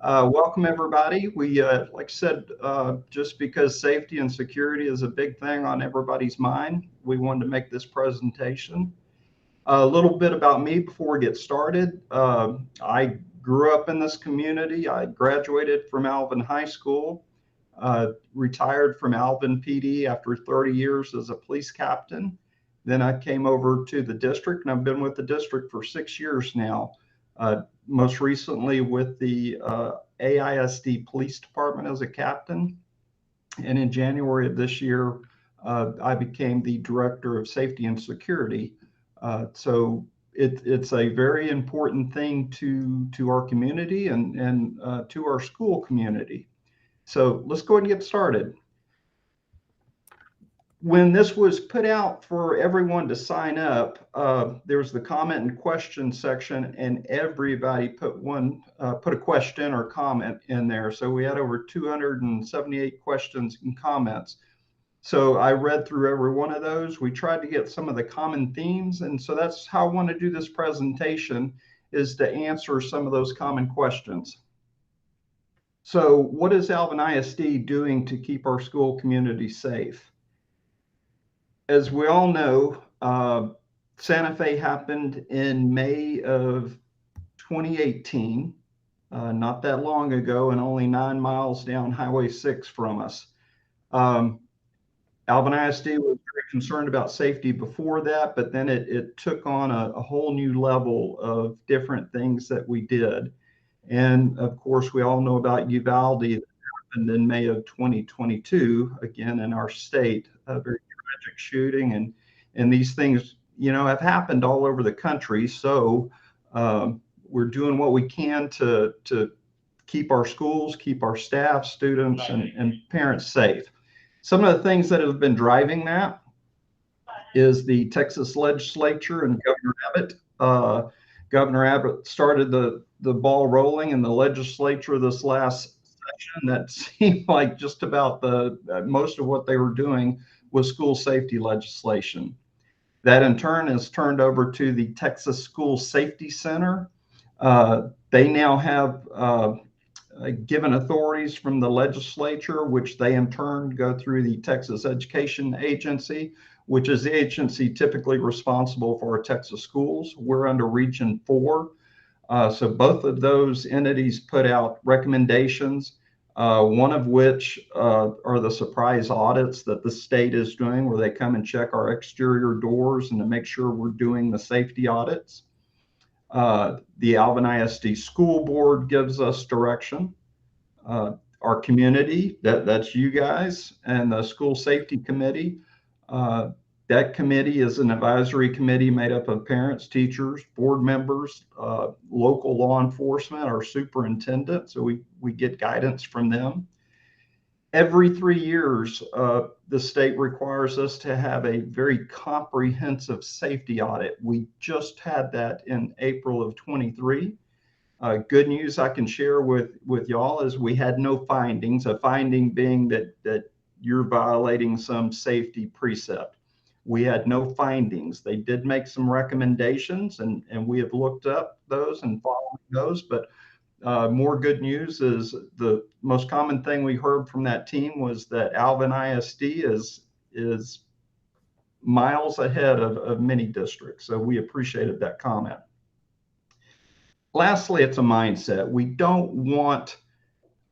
Welcome, everybody. Like I said, just because safety and security is a big thing on everybody's mind, we wanted to make this presentation. A little bit about me before we get started. I grew up in this community. I graduated from Alvin High School, retired from Alvin PD after 30 years as a police captain. Then I came over to the district, and I've been with the district for 6 years now. Most recently with the AISD Police Department as a captain. And in January of this year, I became the Director of Safety and Security. It's a very important thing to our community and to our school community. So let's go ahead and get started. When this was put out for everyone to sign up, there was the comment and question section, and everybody put a question or comment in there. So we had over 278 questions and comments. So I read through every one of those. We tried to get some of the common themes, and so that's how I want to do this presentation, is to answer some of those common questions. So what is Alvin ISD doing to keep our school community safe? As we all know, Santa Fe happened in May of 2018, not that long ago, and only 9 miles down Highway 6 from us. Alvin ISD was very concerned about safety before that, but then it took on a whole new level of different things that we did. And of course, we all know about Uvalde that happened in May of 2022, again in our state, a very tragic shooting, and these things, have happened all over the country. So we're doing what we can to keep our schools, keep our staff, students, and parents safe. Some of the things that have been driving that is the Texas legislature and Governor Abbott. Governor Abbott started the ball rolling in the legislature this last session. That seemed like just about most of what they were doing was school safety legislation. That in turn is turned over to the Texas School Safety Center. They now have given authorities from the legislature, which they in turn go through the Texas Education Agency, which is the agency typically responsible for our Texas schools. We're under Region 4. So both of those entities put out recommendations, one of which are the surprise audits that the state is doing, where they come and check our exterior doors and to make sure we're doing the safety audits. The Alvin ISD School Board gives us direction. Our community, that's you guys, and the School Safety Committee. That committee is an advisory committee made up of parents, teachers, board members, local law enforcement, our superintendent. So we get guidance from them. Every 3 years, the state requires us to have a very comprehensive safety audit. We just had that in April of 23. Good news I can share with y'all is we had no findings, a finding being that you're violating some safety precept. We had no findings. They did make some recommendations, and we have looked up those and followed those, but more good news is the most common thing we heard from that team was that Alvin ISD is miles ahead of many districts. So we appreciated that comment. Lastly, it's a mindset. We don't want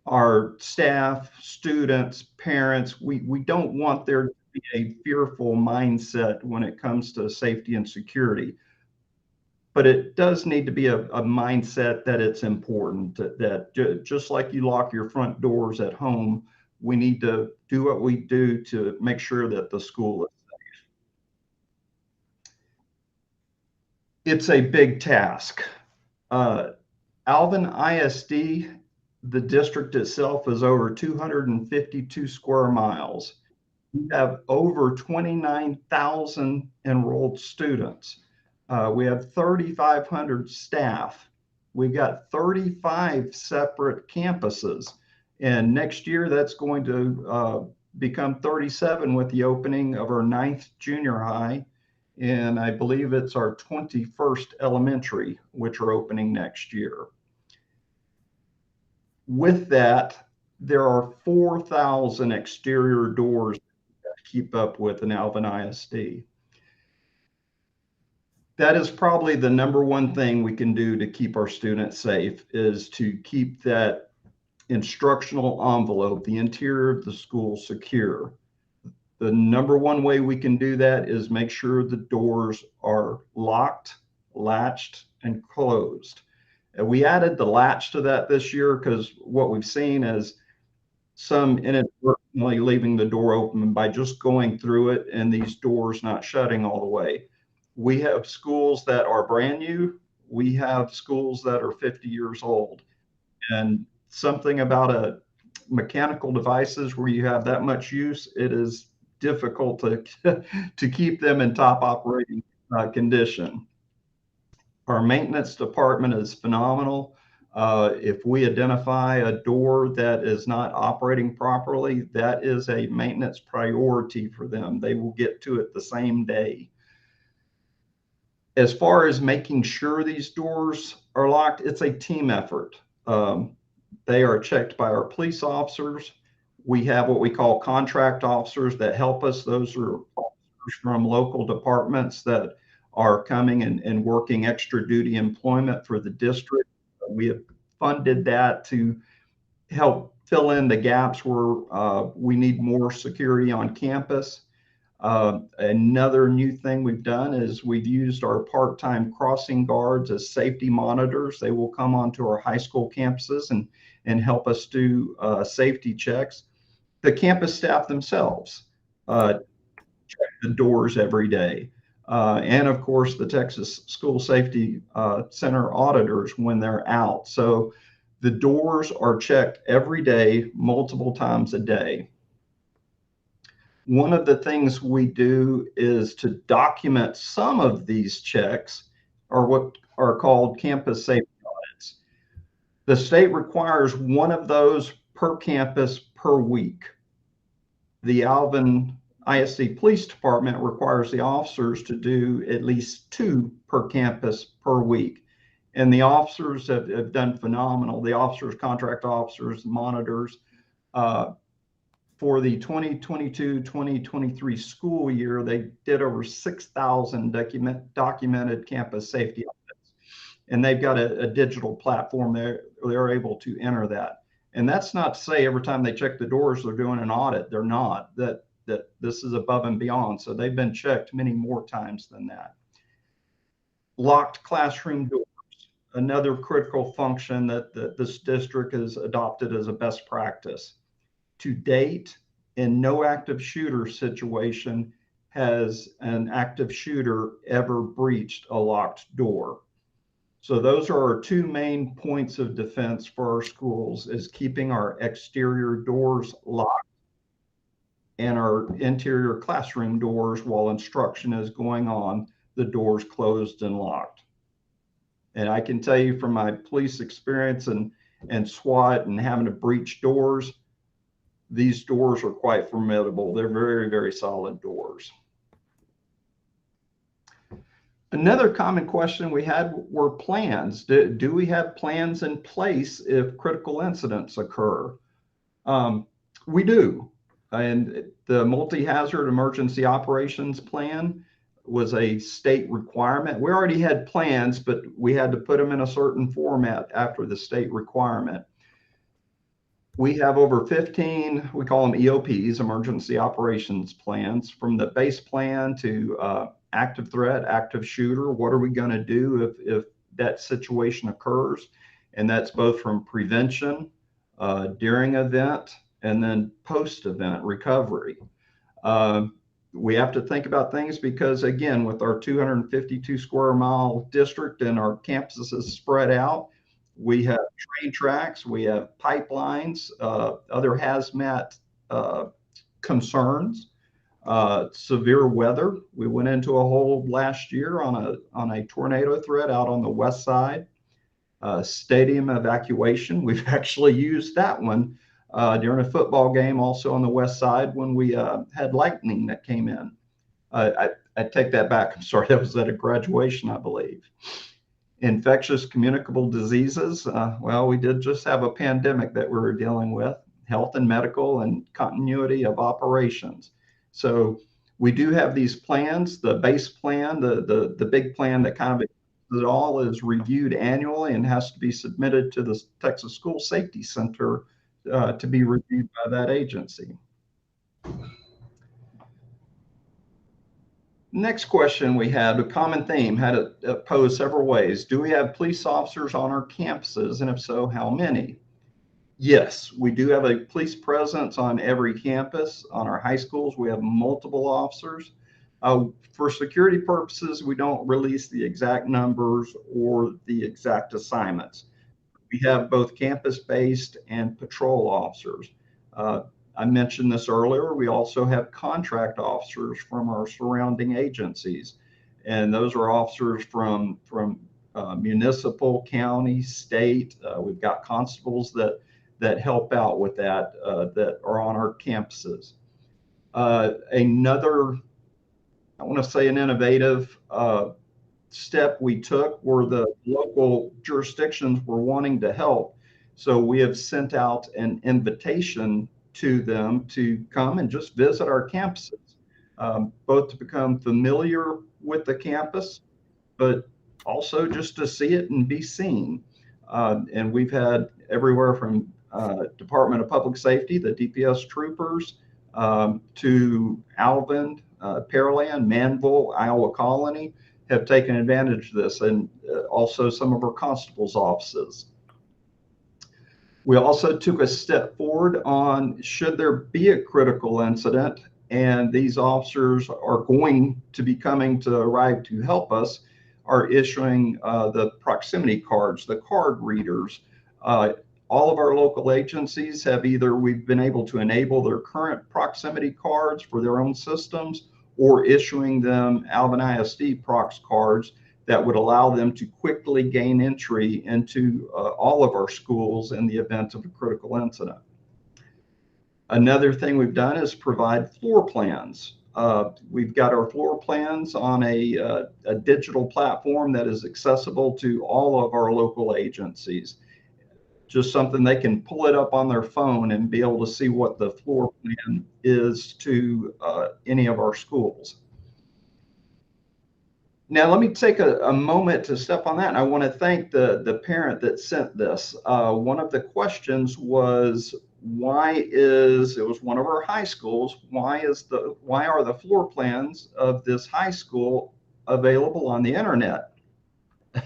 our staff, students, parents, we don't want there to be a fearful mindset when it comes to safety and security. But it does need to be a mindset that it's important, that just like you lock your front doors at home, we need to do what we do to make sure that the school is safe. It's a big task. Alvin ISD, the district itself, is over 252 square miles. We have over 29,000 enrolled students. We have 3,500 staff. We've got 35 separate campuses. And next year, that's going to become 37 with the opening of our 9th junior high. And I believe it's our 21st elementary, which are opening next year. With that, there are 4,000 exterior doors to keep up with in Alvin ISD. That is probably the number one thing we can do to keep our students safe, is to keep that instructional envelope, the interior of the school, secure. The number one way we can do that is make sure the doors are locked, latched, and closed. And we added the latch to that this year because what we've seen is some inadvertently leaving the door open by just going through it and these doors not shutting all the way. We have schools that are brand new. We have schools that are 50 years old. And something about a mechanical devices where you have that much use, it is difficult to keep them in top operating condition. Our maintenance department is phenomenal. If we identify a door that is not operating properly, that is a maintenance priority for them. They will get to it the same day. As far as making sure these doors are locked, it's a team effort. They are checked by our police officers. We have what we call contract officers that help us. Those are officers from local departments that are coming and working extra duty employment for the district. We have funded that to help fill in the gaps where we need more security on campus. Another new thing we've done is we've used our part-time crossing guards as safety monitors. They will come onto our high school campuses and help us do safety checks. The campus staff themselves check the doors every day. And of course, the Texas School Safety Center auditors when they're out. So the doors are checked every day, multiple times a day. One of the things we do is to document some of these checks, or what are called campus safety audits. The state requires one of those per campus per week. The Alvin ISD Police Department requires the officers to do at least two per campus per week. And the officers have done phenomenal. The officers, contract officers, monitors, for the 2022-2023 school year, they did over 6,000 documented campus safety audits. And they've got a digital platform there. They're able to enter that. And that's not to say every time they check the doors, they're doing an audit. They're not. That this is above and beyond. So they've been checked many more times than that. Locked classroom doors, another critical function that this district has adopted as a best practice. To date, in no active shooter situation has an active shooter ever breached a locked door. So those are our two main points of defense for our schools, is keeping our exterior doors locked and our interior classroom doors, while instruction is going on, the doors closed and locked. And I can tell you from my police experience and SWAT and having to breach doors, these doors are quite formidable. They're very, very solid doors. Another common question we had were plans. Do we have plans in place if critical incidents occur? We do. And the multi-hazard emergency operations plan was a state requirement. We already had plans, but we had to put them in a certain format after the state requirement. We have over 15, we call them EOPs, emergency operations plans, from the base plan to active threat, active shooter. What are we going to do if that situation occurs? And that's both from prevention, during event, and then post-event recovery. We have to think about things because, again, with our 252 square mile district and our campuses spread out, we have train tracks, we have pipelines, other hazmat concerns, severe weather. We went into a hole last year on a tornado threat out on the west side. Stadium evacuation, we've actually used that one during a football game also on the west side when we had lightning that came in. I take that back. I'm sorry, that was at a graduation, I believe. Infectious communicable diseases. Well, we did just have a pandemic that we were dealing with. Health and medical and continuity of operations. So we do have these plans. The base plan, the big plan that kind of it all is reviewed annually and has to be submitted to the Texas School Safety Center to be reviewed by that agency. Next question we had, a common theme, had it posed several ways. Do we have police officers on our campuses? And if so, how many? Yes, we do have a police presence on every campus. On our high schools, we have multiple officers. For security purposes, we don't release the exact numbers or the exact assignments. We have both campus-based and patrol officers. I mentioned this earlier. We also have contract officers from our surrounding agencies, and those are officers from municipal, county, state. We've got constables that help out with that that are on our campuses. Another, I want to say, an innovative step we took were the local jurisdictions were wanting to help. So we have sent out an invitation to them to come and just visit our campuses, both to become familiar with the campus, but also just to see it and be seen. And we've had everywhere from Department of Public Safety, the DPS troopers, to Alvin, Pearland, Manville, Iowa Colony have taken advantage of this, and also some of our constables' offices. We also took a step forward on should there be a critical incident, and these officers are going to be coming to arrive to help us, are issuing the proximity cards, the card readers. All of our local agencies have either we've been able to enable their current proximity cards for their own systems, or issuing them Alvin ISD prox cards that would allow them to quickly gain entry into all of our schools in the event of a critical incident. Another thing we've done is provide floor plans. We've got our floor plans on a digital platform that is accessible to all of our local agencies. Just something they can pull it up on their phone and be able to see what the floor plan is to any of our schools. Now, let me take a moment to step on that. And I want to thank the parent that sent this. One of the questions was, it was one of our high schools, why are the floor plans of this high school available on the internet?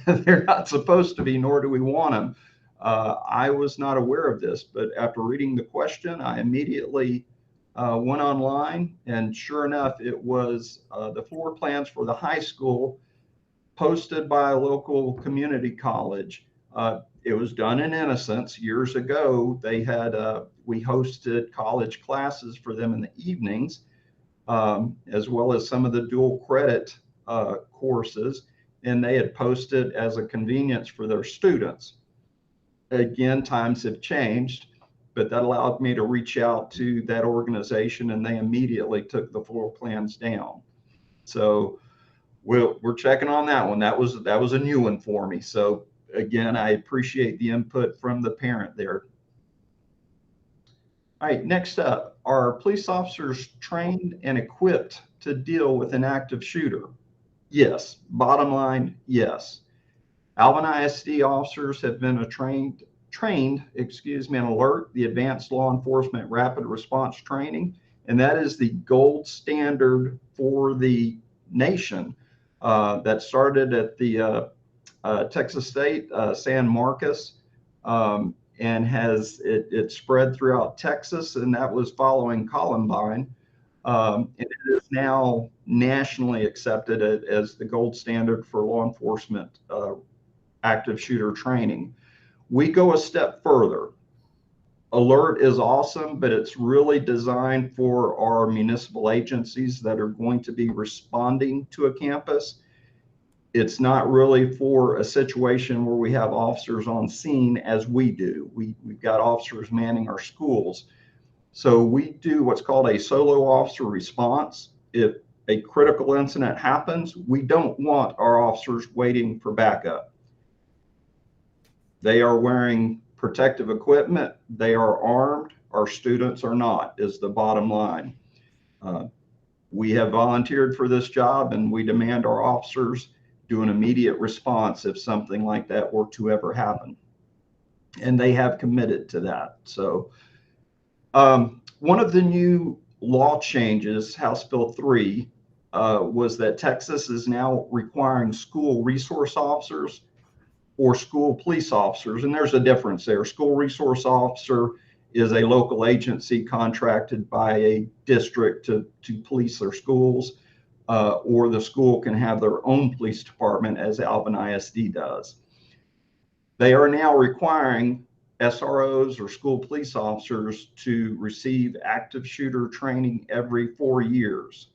They're not supposed to be, nor do we want them. I was not aware of this, but after reading the question, I immediately went online, and sure enough, it was the floor plans for the high school posted by a local community college. It was done in innocence. Years ago, they had we hosted college classes for them in the evenings, as well as some of the dual credit courses, and they had posted as a convenience for their students. Again, times have changed, but that allowed me to reach out to that organization, and they immediately took the floor plans down. So we're checking on that one. That was a new one for me. So again, I appreciate the input from the parent there. All right, next up, are police officers trained and equipped to deal with an active shooter? Yes. Bottom line, yes. Alvin ISD officers have been trained, and alert, the Advanced Law Enforcement Rapid Response Training, and that is the gold standard for the nation. That started at the Texas State, San Marcos, and it spread throughout Texas, and that was following Columbine. And it is now nationally accepted as the gold standard for law enforcement active shooter training. We go a step further. Alert is awesome, but it's really designed for our municipal agencies that are going to be responding to a campus. It's not really for a situation where we have officers on scene as we do. We've got officers manning our schools. So we do what's called a solo officer response. If a critical incident happens, we don't want our officers waiting for backup. They are wearing protective equipment. They are armed. Our students are not, is the bottom line. We have volunteered for this job, and we demand our officers do an immediate response if something like that were to ever happen. And they have committed to that. So one of the new law changes, House Bill 3, was that Texas is now requiring school resource officers or school police officers. And there's a difference there. School resource officer is a local agency contracted by a district to police their schools, or the school can have their own police department, as Alvin ISD does. They are now requiring SROs or school police officers to receive active shooter training every 4 years.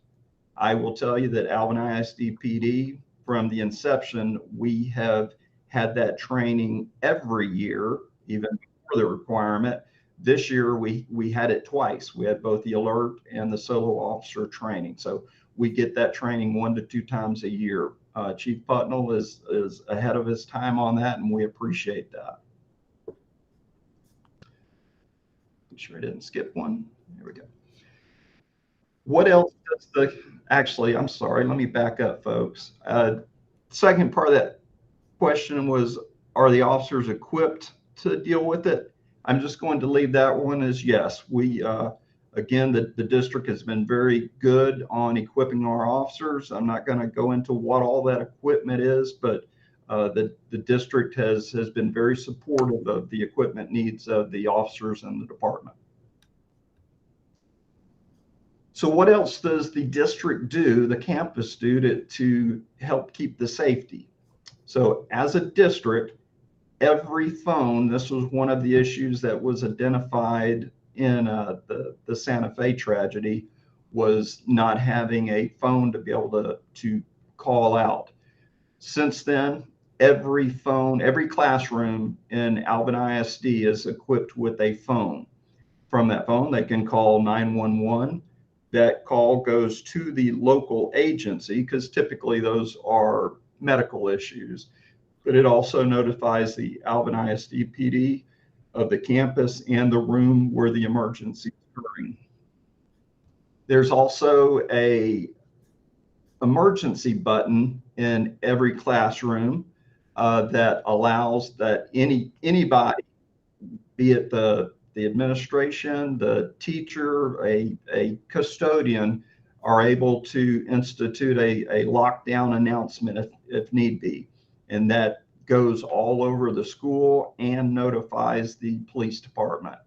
I will tell you that Alvin ISD PD, from the inception, we have had that training every year, even before the requirement. This year, we had it twice. We had both the alert and the solo officer training. So we get that training 1 to 2 times a year. Chief Putnell is ahead of his time on that, and we appreciate that. I'm sure I didn't skip one. There we go. What else does actually, I'm sorry, let me back up, folks. Second part of that question was, are the officers equipped to deal with it? I'm just going to leave that one as yes. We, again, the district has been very good on equipping our officers. I'm not going to go into what all that equipment is, but the district has been very supportive of the equipment needs of the officers in the department. So what else does the district do, the campus do, to help keep the safety? So as a district, every phone, this was one of the issues that was identified in the Santa Fe tragedy, was not having a phone to be able to call out. Since then, every phone, every classroom in Alvin ISD is equipped with a phone. From that phone, they can call 911. That call goes to the local agency, because typically those are medical issues, but it also notifies the Alvin ISD PD of the campus and the room where the emergency is occurring. There's also a emergency button in every classroom that allows that anybody, be it the administration, the teacher, a custodian, are able to institute a lockdown announcement if need be. And that goes all over the school and notifies the police department.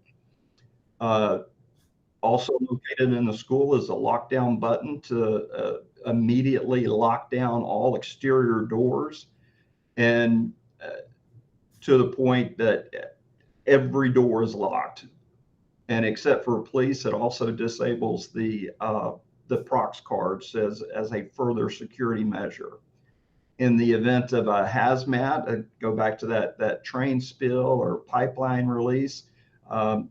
Also located in the school is a lockdown button to immediately lock down all exterior doors, and to the point that every door is locked. And except for police, it also disables the prox cards as a further security measure. In the event of a hazmat, go back to that train spill or pipeline release,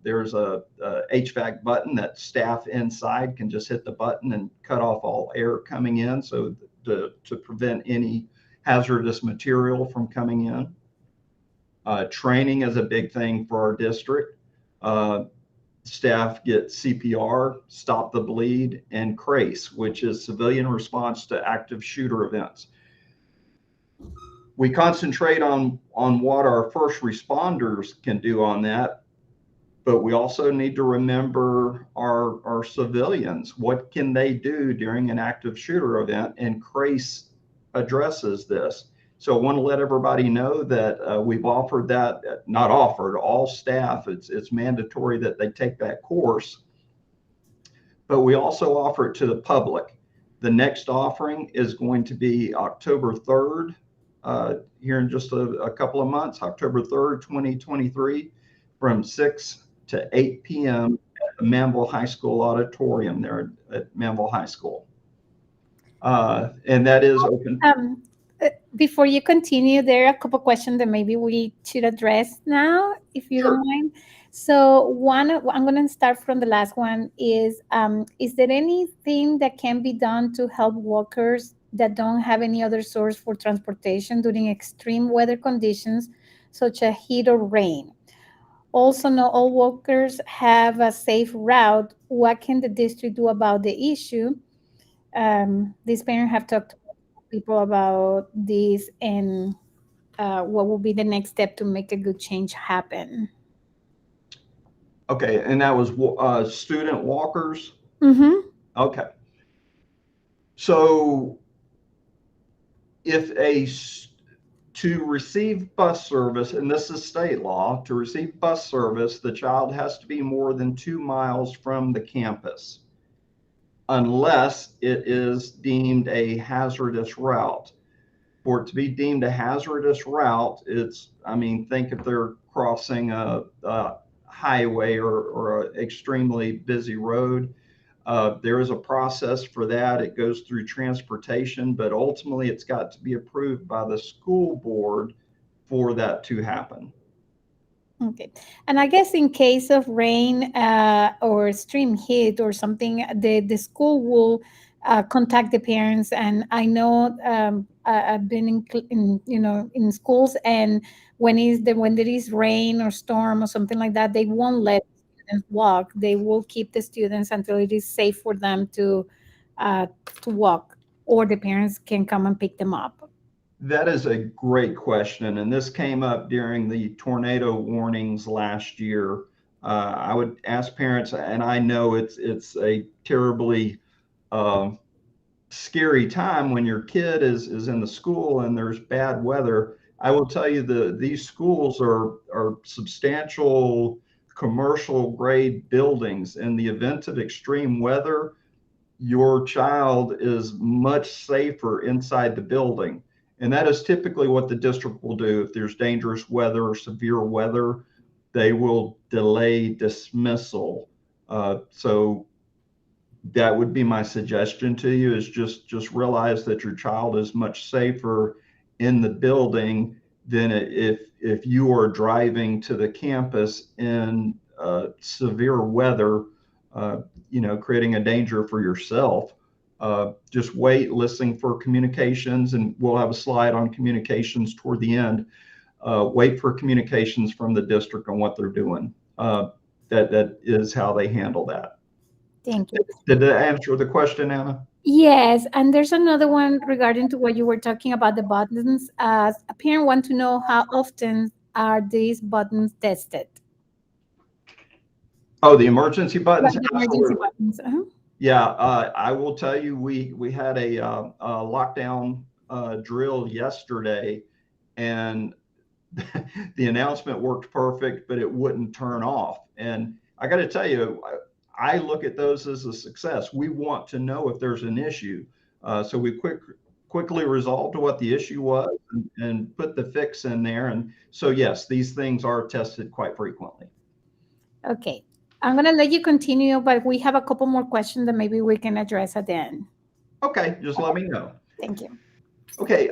there's a HVAC button that staff inside can just hit the button and cut off all air coming in, so to prevent any hazardous material from coming in. Training is a big thing for our district. Staff get CPR, stop the bleed, and CRACE, which is civilian response to active shooter events. We concentrate on what our first responders can do on that, but we also need to remember our civilians. What can they do during an active shooter event? And CRACE addresses this. So I want to let everybody know that we've offered that, not offered, all staff, it's mandatory that they take that course, but we also offer it to the public. The next offering is going to be October 3rd, here in just a couple of months, October 3rd, 2023, from 6 to 8 p.m. at the Manville High School auditorium there at Manville High School. And that is open. Before you continue, there are a couple questions that maybe we should address now, if you don't mind. So one, I'm going to start from the last one, is there anything that can be done to help workers that don't have any other source for transportation during extreme weather conditions, such as heat or rain. Also, not all workers have a safe route. What can the district do about the issue? These parents have talked to people about this and what will be the next step to make a good change happen. Okay, and that was student walkers. Mm-hmm. Okay, so if to receive bus service, and this is state law, to receive bus service, the child has to be more than 2 miles from the campus, unless it is deemed a hazardous route. For it to be deemed a hazardous route, I mean, think if they're crossing a highway or an extremely busy road. There is a process for that. It goes through transportation, but ultimately it's got to be approved by the school board for that to happen. Okay. And I guess in case of rain or extreme heat or something, the school will contact the parents. And I know I've been in schools, and when there is rain or storm or something like that, they won't let students walk. They will keep the students until it is safe for them uh, to walk, or the parents can come and pick them up. That is a great question. And this came up during the tornado warnings last year. I would ask parents, and I know it's a terribly uh, scary time when your kid is in the school and there's bad weather. I will tell you these schools are substantial commercial grade buildings. In the event of extreme weather, your child is much safer inside the building. And that is typically what the district will do. If there's dangerous weather or severe weather, they will delay dismissal. So that would be my suggestion to you, is just realize that your child is much safer in the building than if you are driving to the campus in severe weather, uh, creating a danger for yourself. Just wait, listen for communications, and we'll have a slide on communications toward the end. Wait for communications from the district on what they're doing. That is how they handle that. Thank you. Did that answer the question, Anna? Yes, and there's another one regarding to what you were talking about the buttons. A parent want to know how often are these buttons tested? Oh, the emergency Right, buttons? the emergency Absolutely. buttons. Uh-huh. Yeah, I will tell you, we had a lockdown drill yesterday, and the announcement worked perfect, but it wouldn't turn off. And I got to tell you, I look at those as a success. We want to know if there's an issue, so we quickly resolved what the issue was and put the fix in there. And so yes, these things are tested quite frequently. Okay, I'm gonna let you continue, but we have a couple more questions that maybe we can address at the end. Okay, just let me know. Thank you. Okay,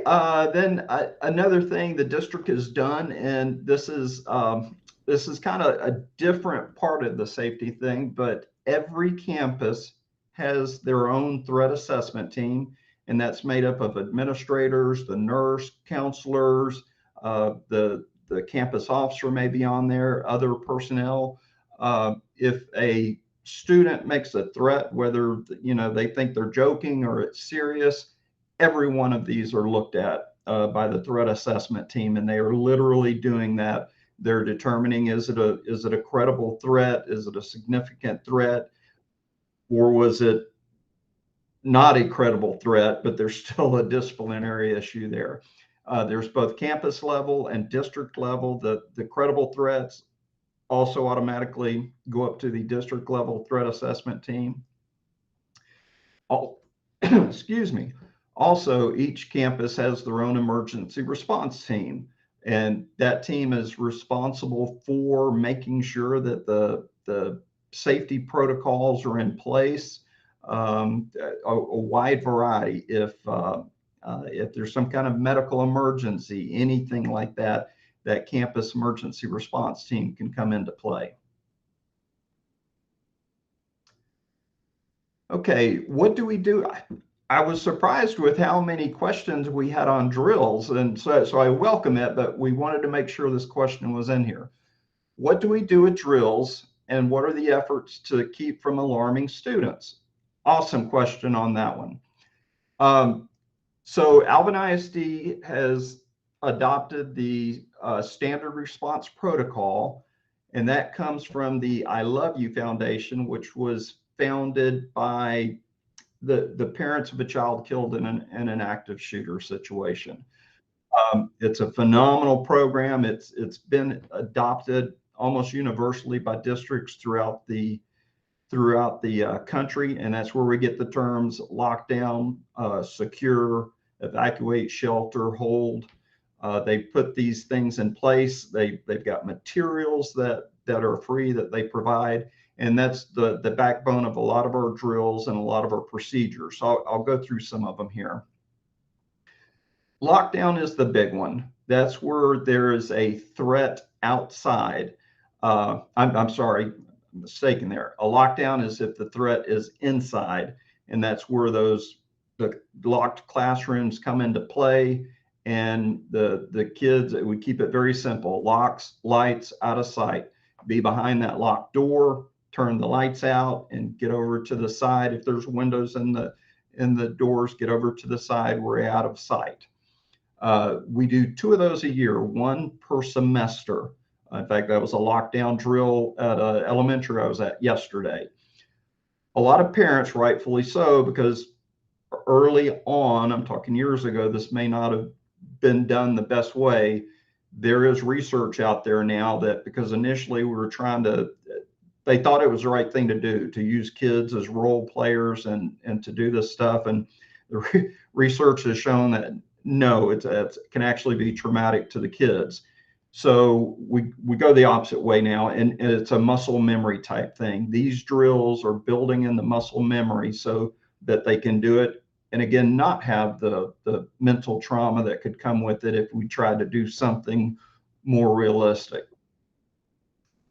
then another thing the district has done, and this is kind of a different part of the safety thing, but every campus has their own threat assessment team, and that's made up of administrators, the nurse, counselors, the campus officer may be on there, other personnel. If a student makes a threat, whether they think they're joking or it's serious, every one of these are looked at by the threat assessment team, and they are literally doing that. They're determining, is it a credible threat, is it a significant threat, or was it not a credible threat, but there's still a disciplinary issue there. There's both campus level and district level. The credible threats also automatically go up to the district level threat assessment team. All, excuse me. Also, each campus has their own emergency response team, and that team is responsible for making sure that the safety protocols are in place. A wide variety. If there's some kind of medical emergency, anything like that, that campus emergency response team can come into play. Okay, what do we do? I was surprised with how many questions we had on drills. And so I welcome it, but we wanted to make sure this question was in here. What do we do with drills, and what are the efforts to keep from alarming students? Awesome question on that one. So Alvin ISD has adopted the standard response protocol, and that comes from the I Love You Foundation, which was founded by the parents of a child killed in an active shooter situation. It's a phenomenal program. It's been adopted almost universally by districts throughout the country, and that's where we get the terms lockdown, secure, evacuate, shelter, hold. They put these things in place. They've got materials that are free that they provide, and that's the backbone of a lot of our drills and a lot of our procedures. So I'll go through some of them here. Lockdown is the big one. That's where there is a threat outside. I'm sorry, I'm mistaken there. A lockdown is if the threat is inside, and that's where the locked classrooms come into play. And the kids, we keep it very simple: locks, lights, out of sight. Be behind that locked door, turn the lights out, and get over to the side. If there's windows in the doors, get over to the side. We're out of sight. We do 2 of those a year, 1 per semester. In fact, that was a lockdown drill at an elementary I was at yesterday. A lot of parents, rightfully so, because early on, I'm talking years ago, this may not have been done the best way. There is research out there now that because initially we were they thought it was the right thing to do, to use kids as role players and to do this stuff. And the research has shown that no, it can actually be traumatic to the kids. So we go the opposite way now, and it's a muscle memory type thing. These drills are building in the muscle memory so that they can do it, and again, not have the mental trauma that could come with it if we tried to do something more realistic.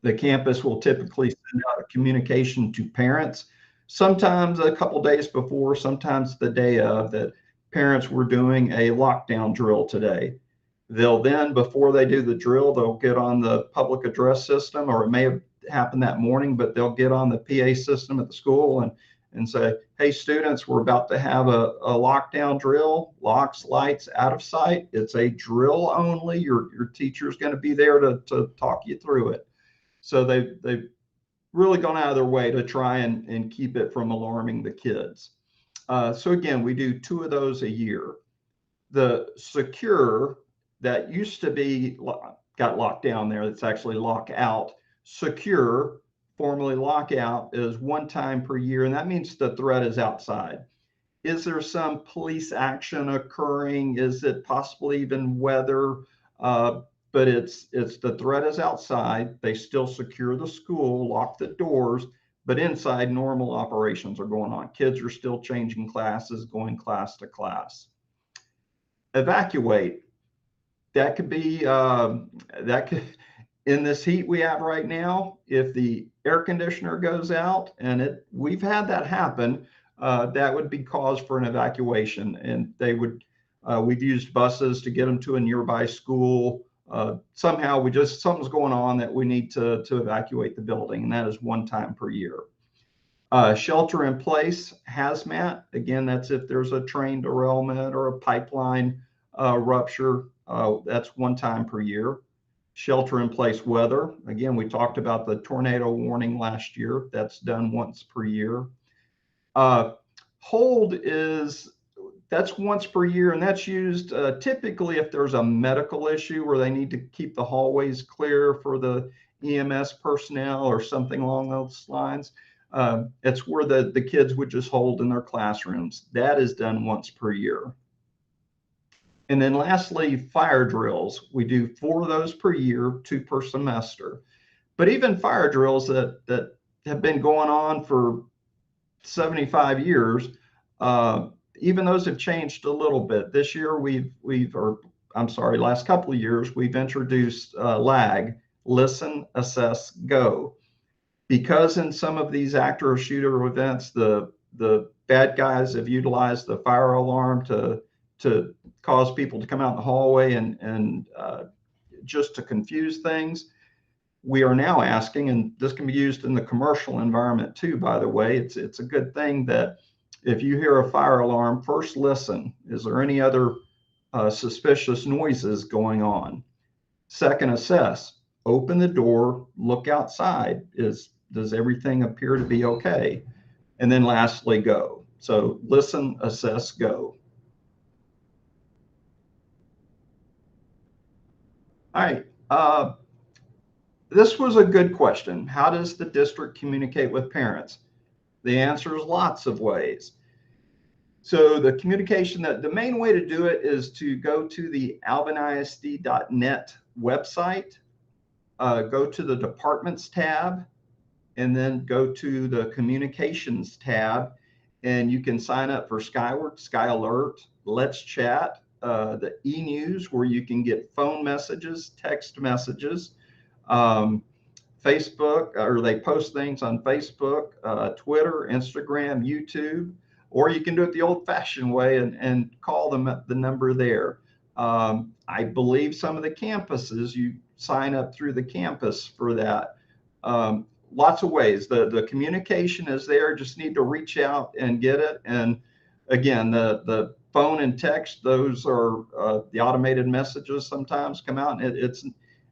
The campus will typically send out a communication to parents, sometimes a couple days before, sometimes the day of, that parents were doing a lockdown drill today. They'll then, before they do the drill, they'll get on the public address system, or it may have happened that morning, but they'll get on the PA system at the school and say, hey, students, we're about to have a lockdown drill, locks, lights, out of sight. It's a drill only. Your teacher's going to be there to talk you through it. So they've really gone out of their way to try and keep it from alarming the kids. So again, we do 2 of those a year. The secure, that used to be, got locked down there, that's actually lock out. Secure, formerly lockout, is 1 time per year, and that means the threat is outside. Is there some police action occurring? Is it possibly even weather? But it's the threat is outside. They still secure the school, lock the doors, but inside normal operations are going on. Kids are still changing classes, going class to class. Evacuate. That could be in this heat we have right now. If the air conditioner goes out, and we've had that happen, that would be cause for an evacuation, and we've used buses to get them to a nearby school. Somehow something's going on that we need to evacuate the building, and that is 1 time per year. Shelter in place, hazmat. Again, that's if there's a train derailment or a pipeline rupture. That's 1 time per year. Shelter in place weather. Again, we talked about the tornado warning last year. That's done once per year. Hold that's once per year, and that's used typically if there's a medical issue where they need to keep the hallways clear for the EMS personnel or something along those lines. It's where the kids would just hold in their classrooms. That is done once per year. And then lastly, fire drills. We do 4 of those per year, 2 per semester. But even fire drills that have been going on for 75 years, even those have changed a little bit. This year last couple of years, we've introduced LAG, listen, assess, go. Because in some of these actor or shooter events, the bad guys have utilized the fire alarm to cause people to come out in the hallway and just to confuse things. We are now asking, and this can be used in the commercial environment too, by the way, it's a good thing that if you hear a fire alarm, first listen. Is there any other suspicious noises going on? Second, assess. Open the door, look outside. Does everything appear to be okay? And then lastly, go. So listen, assess, go. All right. This was a good question. How does the district communicate with parents? The answer is lots of ways. So the communication, the main way to do it is to go to the alvinisd.net website, go to the departments tab, and then go to the communications tab, and you can sign up for Skyward, Sky Alert, Let's Chat, the e-news where you can get phone messages, text messages, Facebook, or they post things on Facebook, Twitter, Instagram, YouTube, or you can do it the old-fashioned way and call them at the number there. I believe some of the campuses, you sign up through the campus for that. Lots of ways. The communication is there. Just need to reach out and get it. And again, the phone and text, those are the automated messages sometimes come out. And it's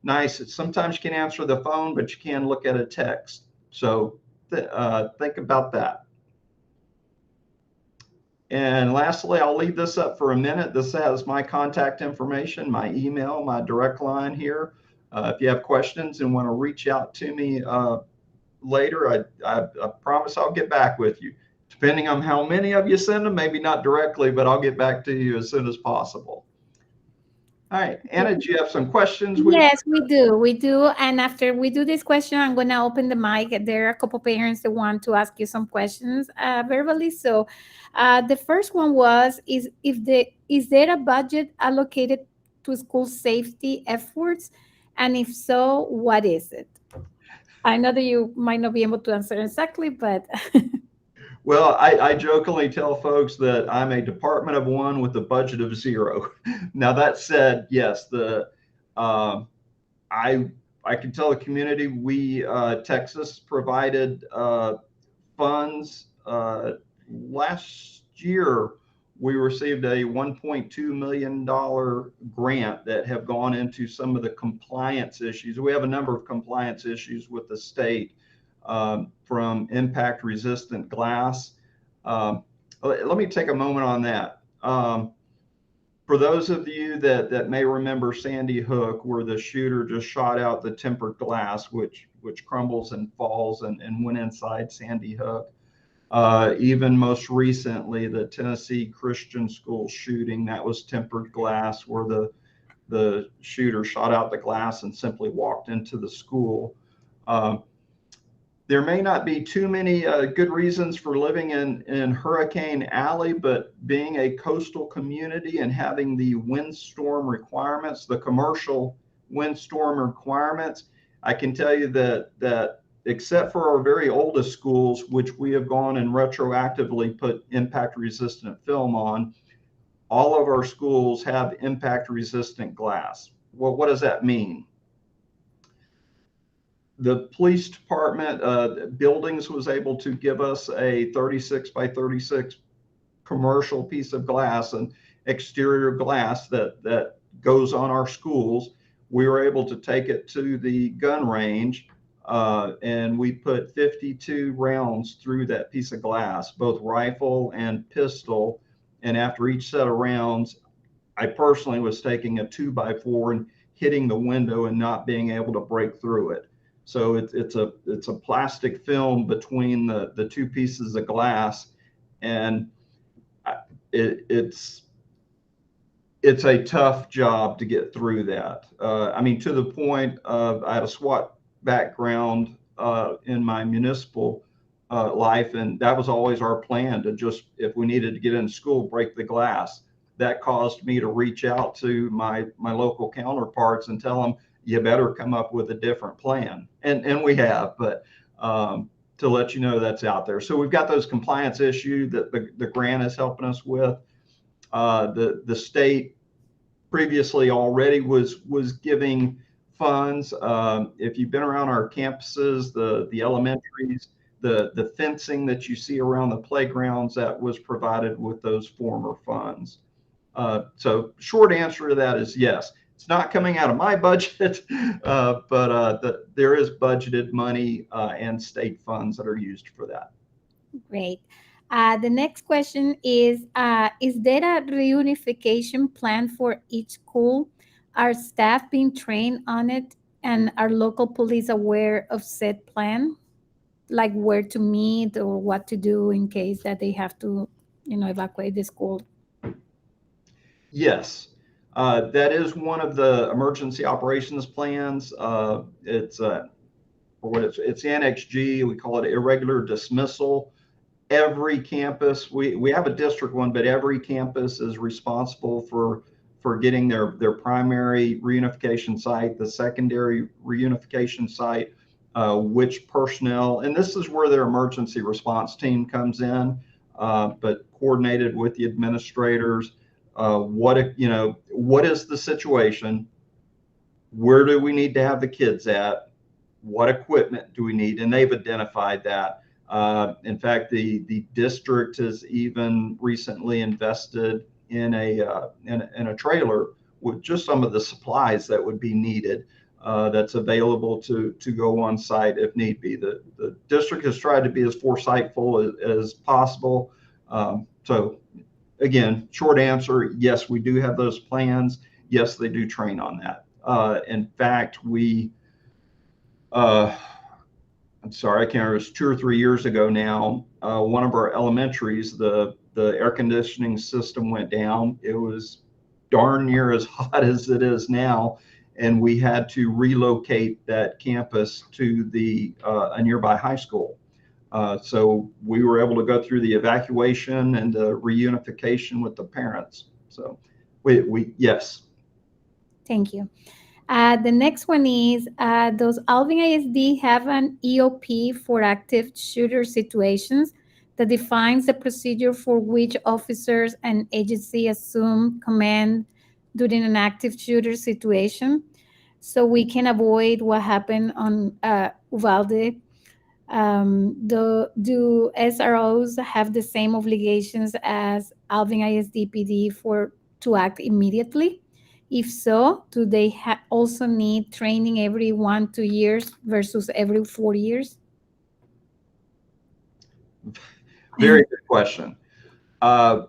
nice. Sometimes you can answer the phone, but you can look at a text. So think about that. And lastly, I'll leave this up for a minute. This has my contact information, my email, my direct line here. If you have questions and want to reach out to me later, I promise I'll get back with you. Depending on how many of you send them, maybe not directly, but I'll get back to you as soon as possible. All right, Anna, do you have some questions? Yes, we do. We do. And after we do this question, I'm going to open the mic. There are a couple parents that want to ask you some questions verbally. So the first one was, is there a budget allocated to school safety efforts? And if so, what is it? I know that you might not be able to answer exactly, but Well, I jokingly tell folks that I'm a department of one with a budget of zero. Now that said, yes, I can tell the community we Texas provided funds. Last year we received a $1.2 million grant that have gone into some of the compliance issues. We have a number of compliance issues with the state. From impact resistant glass. Let me take a moment on that. For those of you that may remember Sandy Hook, where the shooter just shot out the tempered glass, which crumbles and falls and went inside Sandy Hook. Even most recently, the Tennessee Christian school shooting, that was tempered glass, where the shooter shot out the glass and simply walked into the school. There may not be too many good reasons for living in Hurricane Alley, but being a coastal community and having the windstorm requirements, the commercial windstorm requirements, I can tell you that except for our very oldest schools, which we have gone and retroactively put impact resistant film on, all of our schools have impact resistant glass. Well, what does that mean? The police department buildings was able to give us a 36 by 36 commercial piece of glass, and exterior glass that goes on our schools. We were able to take it to the gun range, and we put 52 rounds through that piece of glass, both rifle and pistol. And after each set of rounds, I personally was taking a 2x4 and hitting the window and not being able to break through it. So it's a plastic film between the two pieces of glass, and it's a tough job to get through that. I mean, to the point of, I had a SWAT background in my municipal life, and that was always our plan, to just, if we needed to get into school, break the glass. That caused me to reach out to my local counterparts and tell them, you better come up with a different plan. And we have, but to let you know that's out there. So we've got those compliance issues that the grant is helping us with. The state previously already was giving funds. If you've been around our campuses, the elementaries, the fencing that you see around the playgrounds, that was provided with those former funds. So short answer to that is yes. It's not coming out of my budget, but there is budgeted money and state funds that are used for that. Great. The next question is there a reunification plan for each school? Are staff being trained on it? And are local police aware of said plan? Like where to meet or what to do in case that they have to, evacuate the school? Yes, that is one of the emergency operations plans. It's Annex G. We call it irregular dismissal. Every campus, we have a district one, but every campus is responsible for getting their primary reunification site, the secondary reunification site, which personnel, and this is where their emergency response team comes in, but coordinated with the administrators. What is the situation? Where do we need to have the kids at? What equipment do we need? And they've identified that. In fact, the district has even recently invested in a trailer with just some of the supplies that would be needed. That's available to go on site if need be. The district has tried to be as foresightful as possible. So again, short answer, yes, we do have those plans. Yes, they do train on that. In fact, I'm sorry, I can't remember, it was 2 or 3 years ago now, one of our elementaries, the air conditioning system went down. It was darn near as hot as it is now, and we had to relocate that campus to a nearby high school. So we were able to go through the evacuation and the reunification with the parents. So yes. Thank you. The next one is, does Alvin ISD have an EOP for active shooter situations that defines the procedure for which officers and agency assume command during an active shooter situation? So we can avoid what happened on Uvalde. Do SROs have the same obligations as Alvin ISD PD to act immediately? If so, do they also need training every 1-2 years versus every 4 years? Very good question. I'm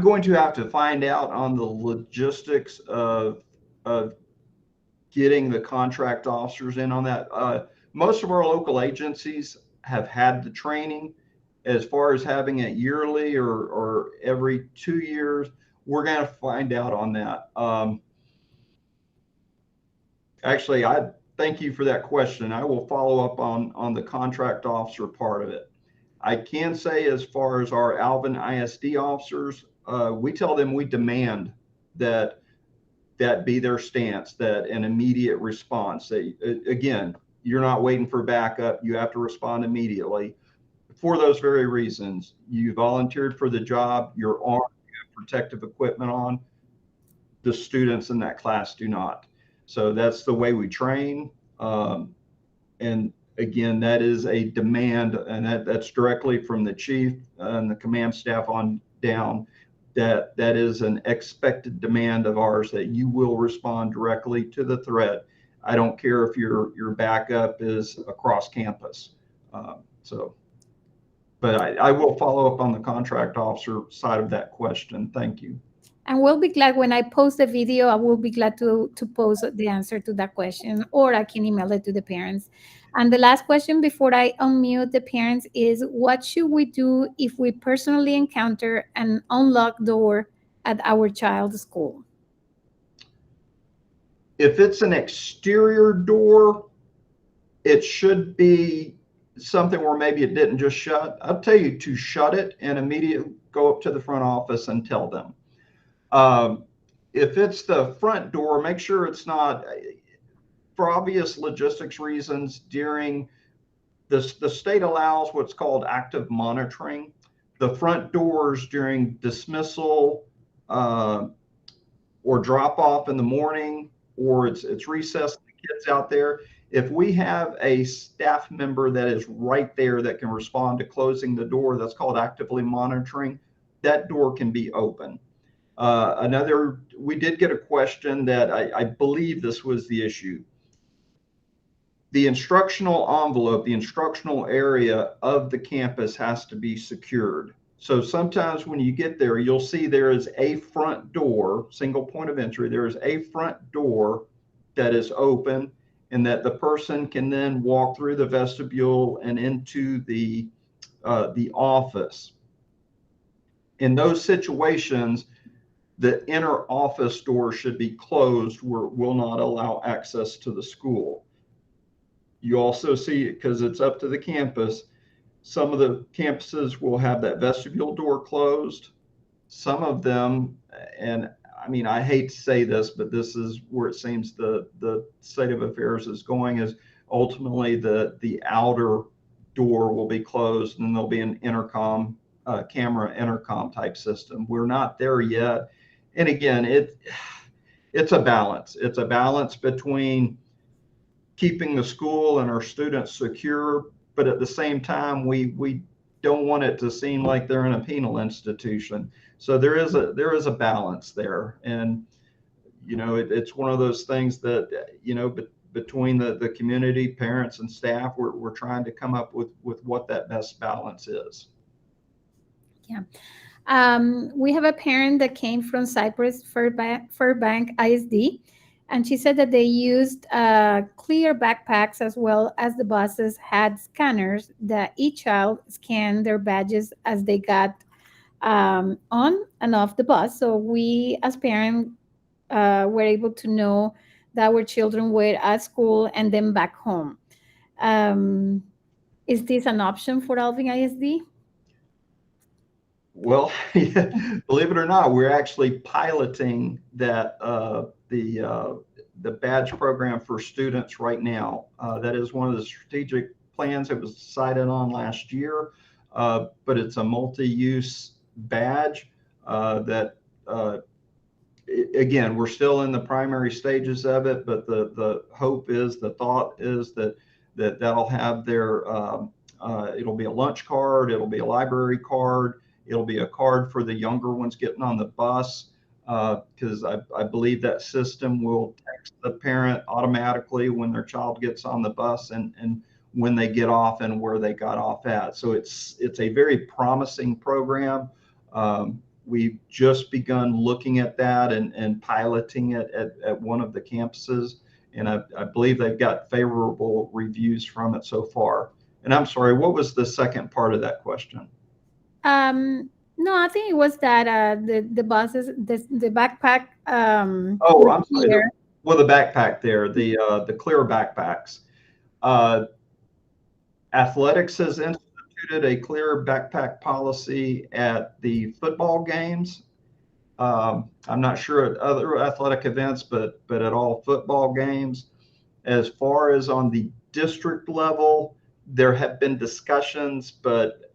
going to have to find out on the logistics of getting the contract officers in on that. Most of our local agencies have had the training. As far as having it yearly or every 2 years, we're going to find out on that. Actually, I thank you for that question. I will follow up on the contract officer part of it. I can say, as far as our Alvin ISD officers, we tell them we demand that be their stance, that an immediate response. Again, you're not waiting for backup. You have to respond immediately. For those very reasons, you volunteered for the job, you're armed, you have protective equipment on. The students in that class do not. So that's the way we train. And again, that is a demand, and that's directly from the chief and the command staff on down. That is an expected demand of ours, that you will respond directly to the threat. I don't care if your backup is across campus. But I will follow up on the contract officer side of that question. Thank you. And we'll be glad, when I post the video, I will be glad to post the answer to that question, or I can email it to the parents. And the last question before I unmute the parents is, what should we do if we personally encounter an unlocked door at our child's school? If it's an exterior door, it should be something where maybe it didn't just shut. I'll tell you to shut it and immediately go up to the front office and tell them. If it's the front door, make sure it's not. for obvious logistics reasons, during this, the state allows what's called active monitoring. The front doors during dismissal or drop off in the morning, or it's recess, the kids out there. If we have a staff member that is right there that can respond to closing the door, that's called actively monitoring, that door can be open. We did get a question that I believe this was the issue. The instructional envelope, the instructional area of the campus has to be secured. So sometimes when you get there, you'll see there is a front door, single point of entry. There is a front door that is open, and that the person can then walk through the vestibule and into the office. In those situations, the inner office door should be closed, where it will not allow access to the school. You also see, because it's up to the campus, some of the campuses will have that vestibule door closed. Some of them, and I mean, I hate to say this, but this is where it seems the state of affairs is going, is ultimately the outer door will be closed, and there'll be an intercom, camera intercom type system. We're not there yet. And again, it's a balance. It's a balance between keeping the school and our students secure, but at the same time, we don't want it to seem like they're in a penal institution. So there is a balance there, and it's one of those things that between the community, parents, and staff, we're trying to come up with what that best balance is. Yeah. We have a parent that came from Cypress Fairbank ISD, and she said that they used clear backpacks, as well as the buses had scanners that each child scanned their badges as they got on and off the bus. So we, as parents, were able to know that our children were at school and then back home. Um, is this an option for Alvin ISD? Well, believe it or not, we're actually piloting that the badge program for students right now. That is one of the strategic plans that was decided on last year, but it's a multi-use badge that. Again, we're still in the primary stages of it, but the hope is, the thought is that'll have their it'll be a lunch card, it'll be a library card, it'll be a card for the younger ones getting on the bus, because I believe that system will text the parent automatically when their child gets on the bus, and when they get off and where they got off at. So it's a very promising program. We've just begun looking at that and piloting it at one of the campuses. And I believe they've got favorable reviews from it so far. And I'm sorry, what was the second part of that question? No, I think it was that the buses, the backpack. Oh, I'm sorry. The backpack there, the clear backpacks. Athletics has instituted a clear backpack policy at the football games. I'm not sure at other athletic events, but at all football games. As far as on the district level, there have been discussions, but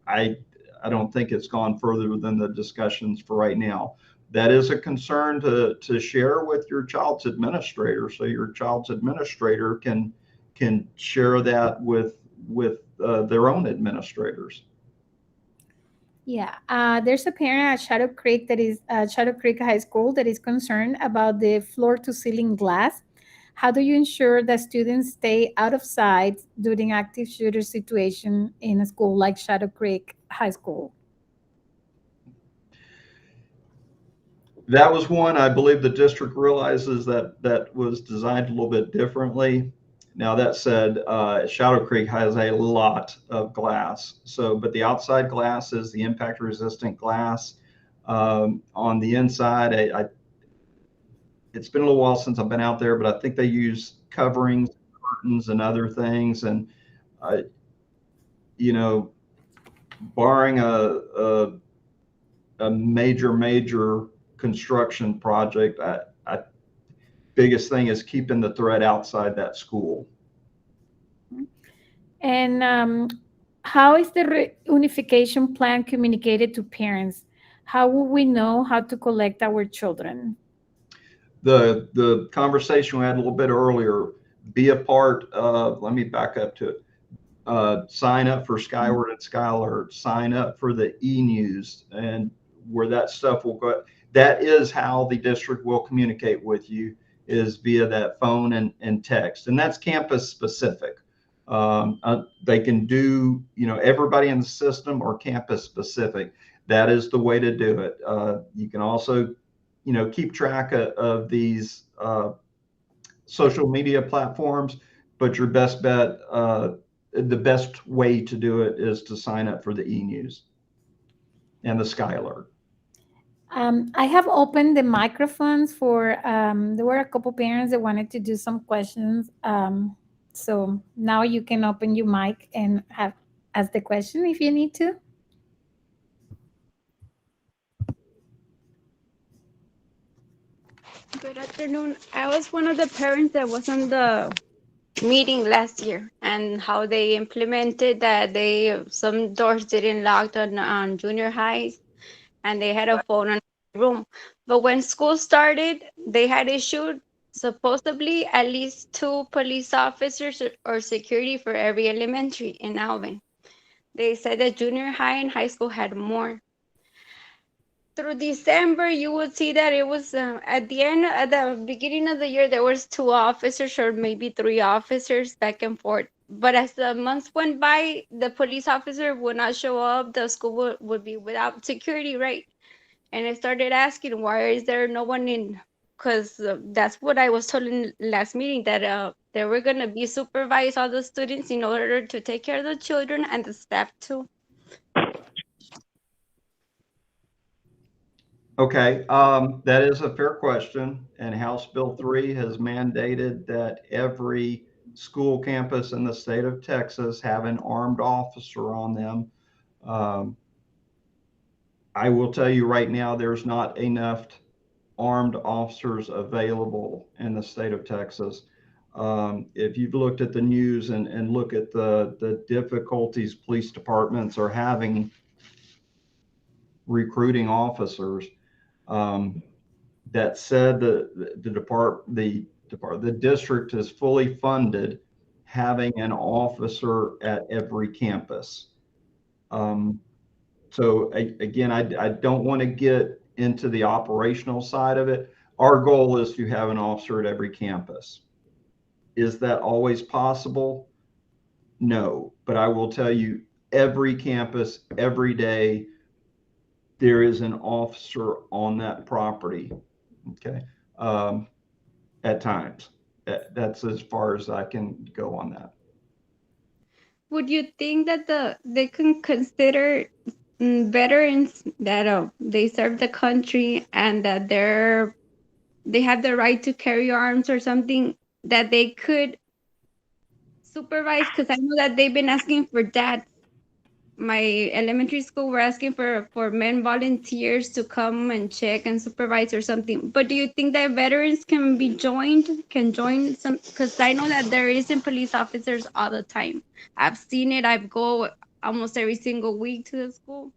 I don't think it's gone further than the discussions for right now. That is a concern to share with your child's administrator, so your child's administrator can share that with their own administrators. Yeah, there's a parent at Shadow Creek, that is Shadow Creek High School, that is concerned about the floor-to-ceiling glass. How do you ensure that students stay out of sight during active shooter situation in a school like Shadow Creek High School? That was one I believe the district realizes that was designed a little bit differently. Now, that said, Shadow Creek has a lot of glass. But the outside glass is the impact resistant glass. On the inside, it's been a little while since I've been out there, but I think they use coverings, curtains, and other things. And, barring a major construction project, biggest thing is keeping the threat outside that school. And how is the reunification plan communicated to parents? How will we know how to collect our children? The conversation we had a little bit earlier, be a part of, let me back up to it. Sign up for Skyward and Skylert, sign up for the e-news, and where that stuff will go. That is how the district will communicate with you, is via that phone and text. And that's campus specific. They can do, everybody in the system or campus specific. That is the way to do it. You can also, keep track of these social media platforms, but your best bet, the best way to do it is to sign up for the e-news and the Sky Alert. I have opened the microphones for, there were a couple parents that wanted to do some questions. So now you can open your mic and have ask the question if you need to. Good afternoon. I was one of the parents that was on the meeting last year and how they implemented that some doors didn't lock on junior highs and they had a phone in the room. But when school started, they had issued supposedly at least 2 police officers or security for every elementary in Alvin. They said that junior high and high school had more. Through December, you would see that it was at the beginning of the year, there was 2 officers or maybe 3 officers back and forth. But as the months went by, the police officer would not show up. The school would be without security, right? And I started asking, why is there no one in? Because that's what I was told in last meeting, that they were going to be supervise all the students in order to take care of the children and the staff too. Okay, that is a fair question. And House Bill 3 has mandated that every school campus in the state of Texas have an armed officer on them. I will tell you right now, there's not enough armed officers available in the state of Texas. If you've looked at the news and look at the difficulties police departments are having recruiting officers, that said, the district is fully funded having an officer at every campus. So again, I don't want to get into the operational side of it. Our goal is to have an officer at every campus. Is that always possible? No, but I will tell you, every campus, every day, there is an officer on that property. Okay. At times. That's as far as I can go on that. Would you think that they can consider veterans that they serve the country and that they have the right to carry arms or something, that they could supervise? Because I know that they've been asking for that. My elementary school were asking for men volunteers to come and check and supervise or something. But do you think that veterans can join some? Because I know that there isn't police officers all the time. I've seen it. I go almost every single week to the school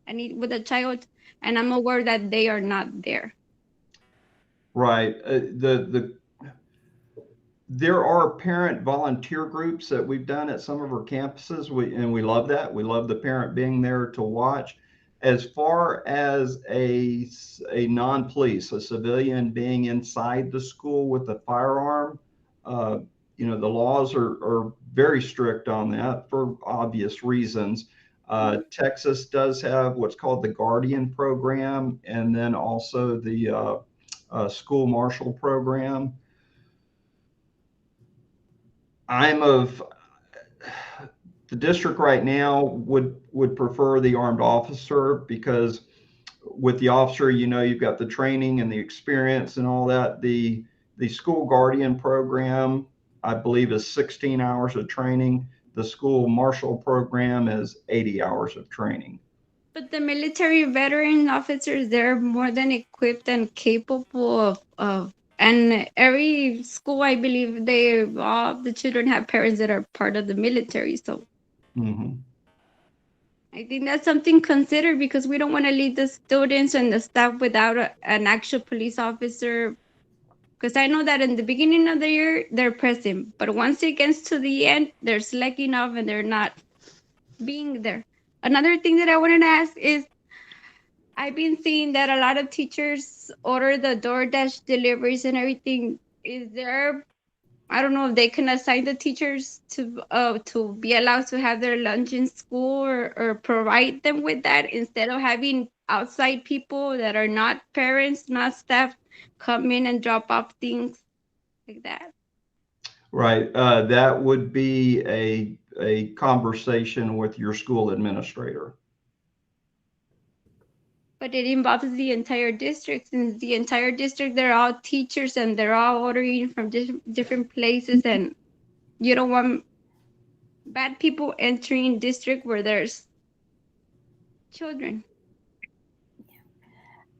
and eat with a child, and I'm aware that they are not there. Right. There are parent volunteer groups that we've done at some of our campuses, and we love that. We love the parent being there to watch. As far as a non-police, a civilian being inside the school with a firearm, the laws are very strict on that for obvious reasons. Texas does have what's called the Guardian program, and then also the school marshal program. The district right now would prefer the armed officer, because with the officer, you've got the training and the experience and all that. The school guardian program, I believe, is 16 hours of training. The school marshal program is 80 hours of training. But the military veteran officers, they're more than equipped and capable of And every school, I believe, all the children have parents that are part of the military. So I think that's something considered, because we don't want to leave the students and the staff without an actual police officer. Because I know that in the beginning of the year, they're present, but once it gets to the end, they're slacking off and they're not being there. Another thing that I wanted to ask is, I've been seeing that a lot of teachers order the DoorDash deliveries and everything. Is there, I don't know if they can assign the teachers to be allowed to have their lunch in school, or provide them with that, instead of having outside people that are not parents, not staff, come in and drop off things like that. Right. That would be a conversation with your school administrator. But it involves the entire district, since the entire district, they're all teachers and they're all ordering from different places, and you don't want bad people entering district where there's children.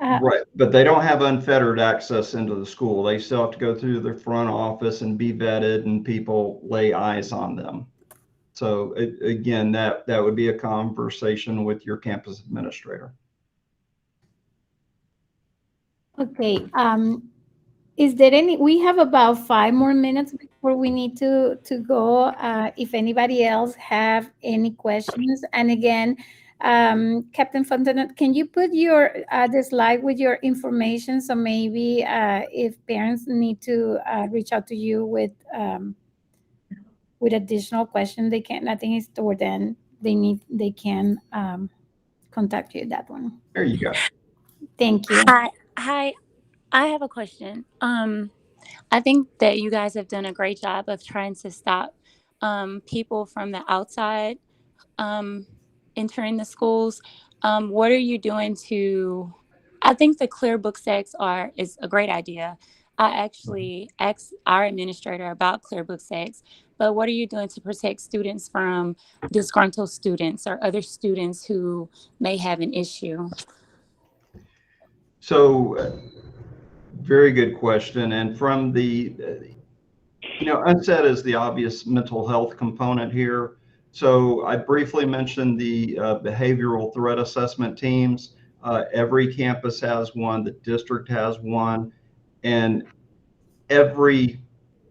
Right, but they don't have unfettered access into the school. They still have to go through the front office and be vetted, and people lay eyes on them. So again, that would be a conversation with your campus administrator. Okay. Is there any, we have about 5 more minutes before we need to go. If anybody else have any questions, and again, Captain Fontana, can you put your the slide with your information, so maybe if parents need to reach out to you with additional questions, they can, nothing is stored, then they can contact you, that one. There you go. Thank you. Hi, I have a question. I think that you guys have done a great job of trying to stop people from the outside entering the schools. What are you doing to? I think the clear book sacks is a great idea. I actually asked our administrator about clear book sacks, but what are you doing to protect students from disgruntled students or other students who may have an issue? So, very good question. And from the, UNCED is the obvious mental health component here. So I briefly mentioned the behavioral threat assessment teams. Every campus has one, the district has one, and every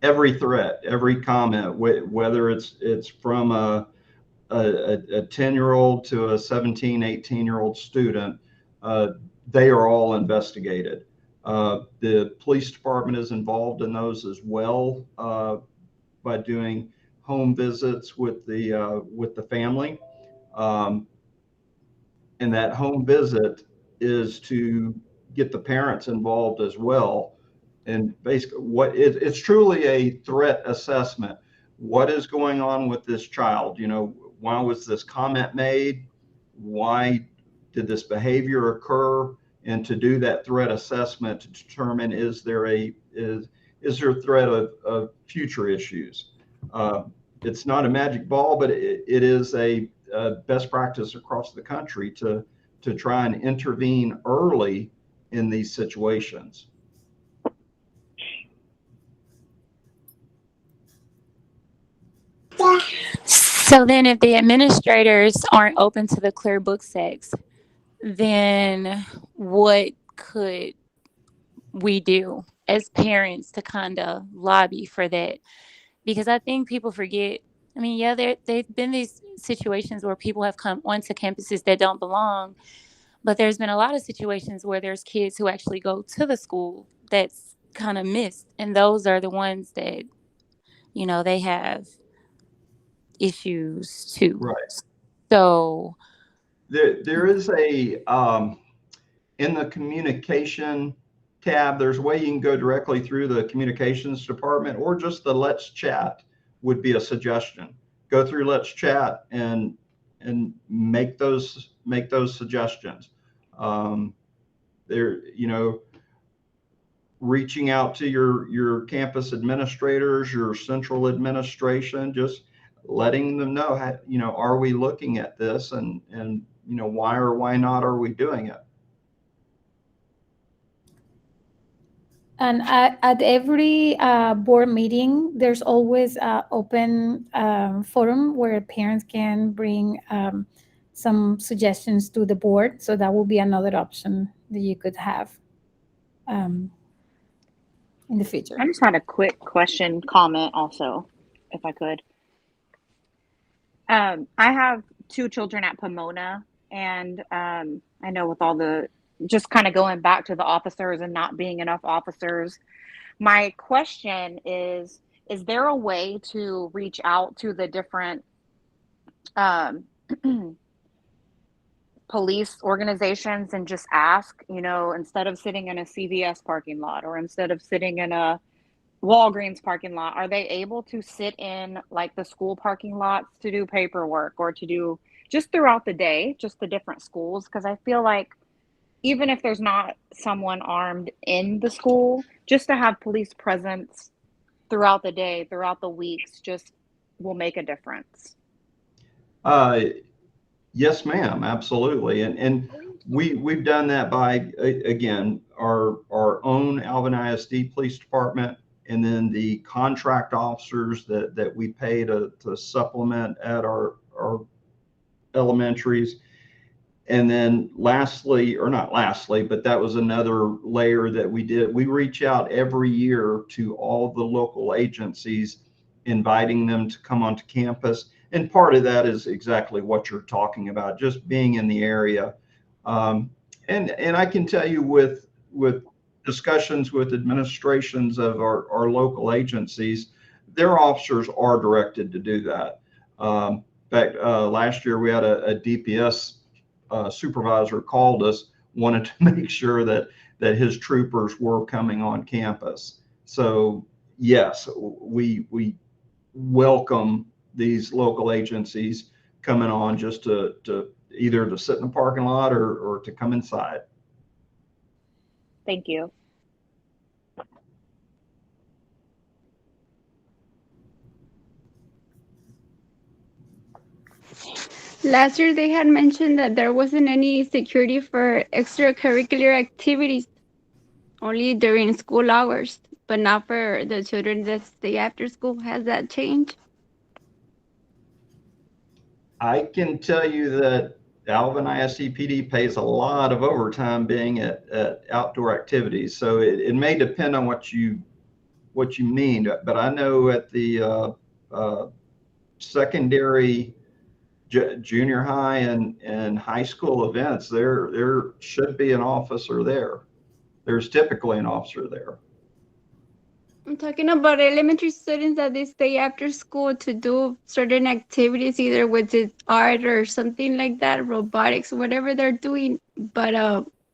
threat, every comment, whether it's from a 10-year-old to a 17, 18-year-old student, they are all investigated. The police department is involved in those as well, by doing home visits with the family. And that home visit is to get the parents involved as well. And basically, it's truly a threat assessment. What is going on with this child? Why was this comment made? Why did this behavior occur? And to do that threat assessment to determine, is there a threat of future issues? It's not a magic ball, but it is a best practice across the country to try and intervene early in these situations. So then if the administrators aren't open to the clear book sacks, then what could we do as parents to kind of lobby for that? Because I think people forget, I mean, yeah, there've been these situations where people have come onto campuses that don't belong, but there's been a lot of situations where there's kids who actually go to the school that's kind of missed. And those are the ones that, they have issues too. Right. So there is a in the communication tab, there's a way you can go directly through the communications department, or just the Let's Chat would be a suggestion. Go through Let's Chat and make those suggestions. Reaching out to your campus administrators, your central administration, just letting them know, are we looking at this, and why or why not are we doing it? And at every board meeting, there's always an open forum where parents can bring some suggestions to the board. So that will be another option that you could have um, in the future. I just had a quick question, comment also, if I could. I have 2 children at Pomona, and I know with all the just kind of going back to the officers and not being enough officers, my question is there a way to reach out to the different um, police organizations and just ask, instead of sitting in a CVS parking lot or instead of sitting in a Walgreens parking lot, are they able to sit in like the school parking lots to do paperwork or to do just throughout the day, just the different schools? Because I feel like even if there's not someone armed in the school, just to have police presence throughout the day, throughout the weeks, just will make a difference. Yes, ma'am, absolutely. And we've done that by, again, our own Alvin ISD Police Department, and then the contract officers that we pay to supplement at our elementaries. And then lastly, or not lastly, but that was another layer that we did. We reach out every year to all the local agencies, inviting them to come onto campus. And part of that is exactly what you're talking about, just being in the area. And I can tell you with discussions with administrations of our local agencies, their officers are directed to do that. In fact, last year we had a DPS supervisor called us, wanted to make sure that his troopers were coming on campus. So yes, we welcome these local agencies coming on just to either to sit in the parking lot or to come inside. Thank you. Last year, they had mentioned that there wasn't any security for extracurricular activities, only during school hours, but not for the children that stay after school. Has that changed? I can tell you that Alvin ISD PD pays a lot of overtime being at outdoor activities. So it may depend on what you mean, but I know at the secondary, junior high and high school events, there should be an officer there. There's typically an officer there. I'm talking about elementary students that they stay after school to do certain activities, either with it art or something like that, robotics, whatever they're doing. But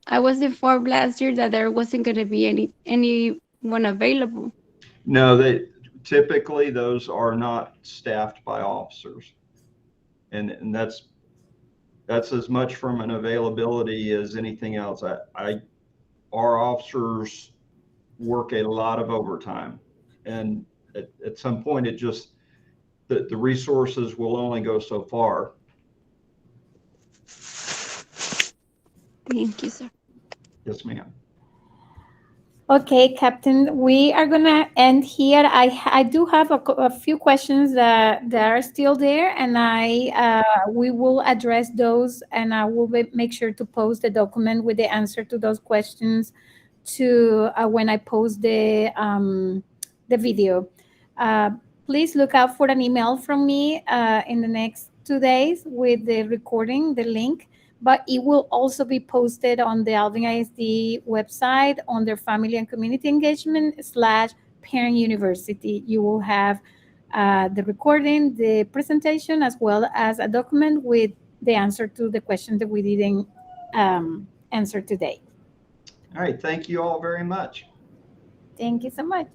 I was informed last year that there wasn't going to be anyone available. No, typically those are not staffed by officers, and that's as much from an availability as anything else. Our officers work a lot of overtime, and at some point it just the resources will only go so far. Thank you, sir. Yes, ma'am. Okay, Captain, we are gonna end here. I do have a few questions that are still there, and we will address those, and I will make sure to post the document with the answer to those questions to when I post the video. Please look out for an email from me in the next 2 days with the recording, the link. But it will also be posted on the Alvin ISD website under Family and Community Engagement /Parent University. You will have the recording, the presentation, as well as a document with the answer to the question that we didn't answer today. All right. Thank you all very much. Thank you so much.